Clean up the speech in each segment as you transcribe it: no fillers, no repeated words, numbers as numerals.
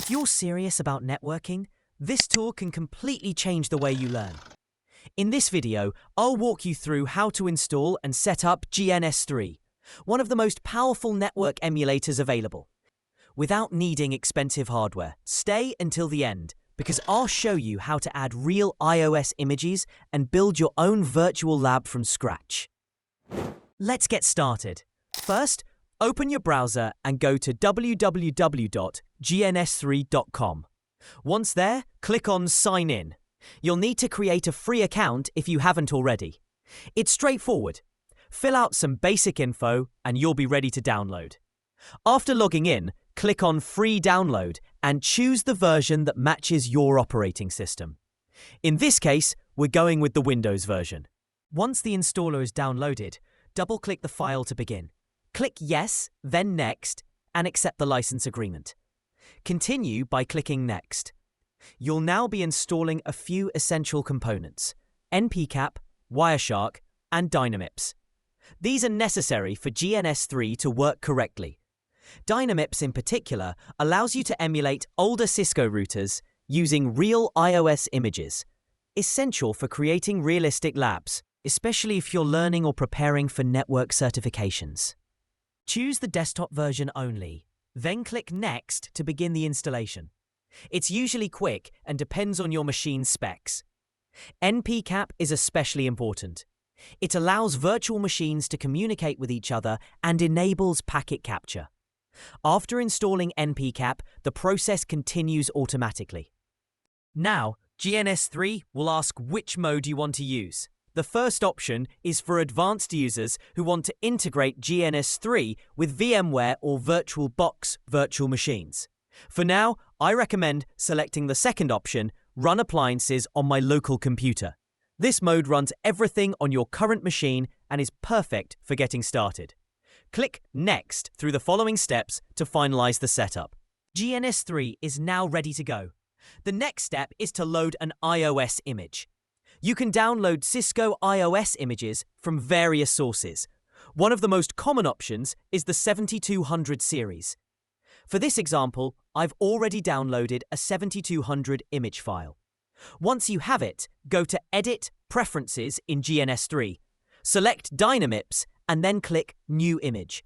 If you're serious about networking, this tool can completely change the way you learn. In this video, I'll walk you through how to install and set up GNS3, one of the most powerful network emulators available, without needing expensive hardware. Stay until the end, because I'll show you how to add real iOS images and build your own virtual lab from scratch. Let's get started. First, open your browser and go to www.gns3.com. Once there, click on Sign In. You'll need to create a free account if you haven't already. It's straightforward. Fill out some basic info and you'll be ready to download. After logging in, click on Free Download and choose the version that matches your operating system. In this case, we're going with the Windows version. Once the installer is downloaded, double-click the file to begin. Click Yes, then Next, and accept the license agreement. Continue by clicking Next. You'll now be installing a few essential components: NPCap, Wireshark, and Dynamips. These are necessary for GNS3 to work correctly. Dynamips in particular allows you to emulate older Cisco routers using real iOS images, essential for creating realistic labs, especially if you're learning or preparing for network certifications. Choose the desktop version only, then click Next to begin the installation. It's usually quick and depends on your machine's specs. NPCap is especially important. It allows virtual machines to communicate with each other and enables packet capture. After installing NPCap, the process continues automatically. Now, GNS3 will ask which mode you want to use. The first option is for advanced users who want to integrate GNS3 with VMware or VirtualBox virtual machines. For now, I recommend selecting the second option, Run Appliances on my local computer. This mode runs everything on your current machine and is perfect for getting started. Click Next through the following steps to finalize the setup. GNS3 is now ready to go. The next step is to load an iOS image. You can download Cisco iOS images from various sources. One of the most common options is the 7200 series. For this example, I've already downloaded a 7200 image file. Once you have it, go to Edit Preferences in GNS3. Select Dynamips and then click New Image.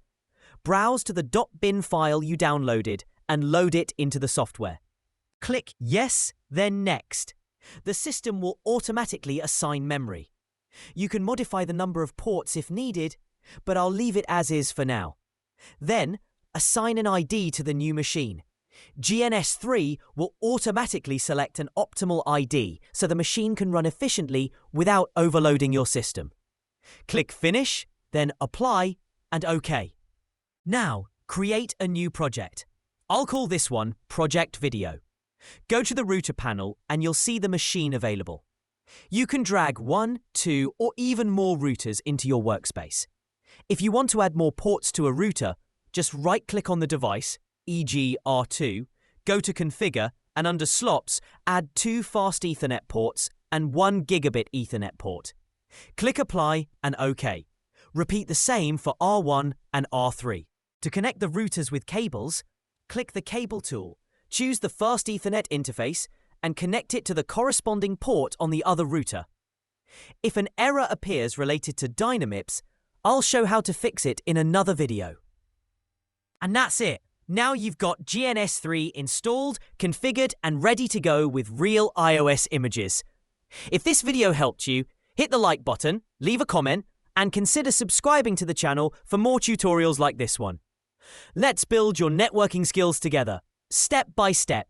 Browse to the .bin file you downloaded and load it into the software. Click Yes, then Next. The system will automatically assign memory. You can modify the number of ports if needed, but I'll leave it as is for now. Then, assign an ID to the new machine. GNS3 will automatically select an optimal ID so the machine can run efficiently without overloading your system. Click Finish, then Apply, and OK. Now, create a new project. I'll call this one Project Video. Go to the router panel and you'll see the machine available. You can drag 1, 2, or even more routers into your workspace. If you want to add more ports to a router, just right-click on the device, e.g. R2, go to Configure, and under Slots, add 2 fast Ethernet ports and 1 gigabit Ethernet port. Click Apply and OK. Repeat the same for R1 and R3. To connect the routers with cables, click the Cable tool. Choose the fast Ethernet interface and connect it to the corresponding port on the other router. If an error appears related to Dynamips, I'll show how to fix it in another video. And that's it. Now you've got GNS3 installed, configured, and ready to go with real iOS images. If this video helped you, hit the like button, leave a comment, and consider subscribing to the channel for more tutorials like this one. Let's build your networking skills together, step by step.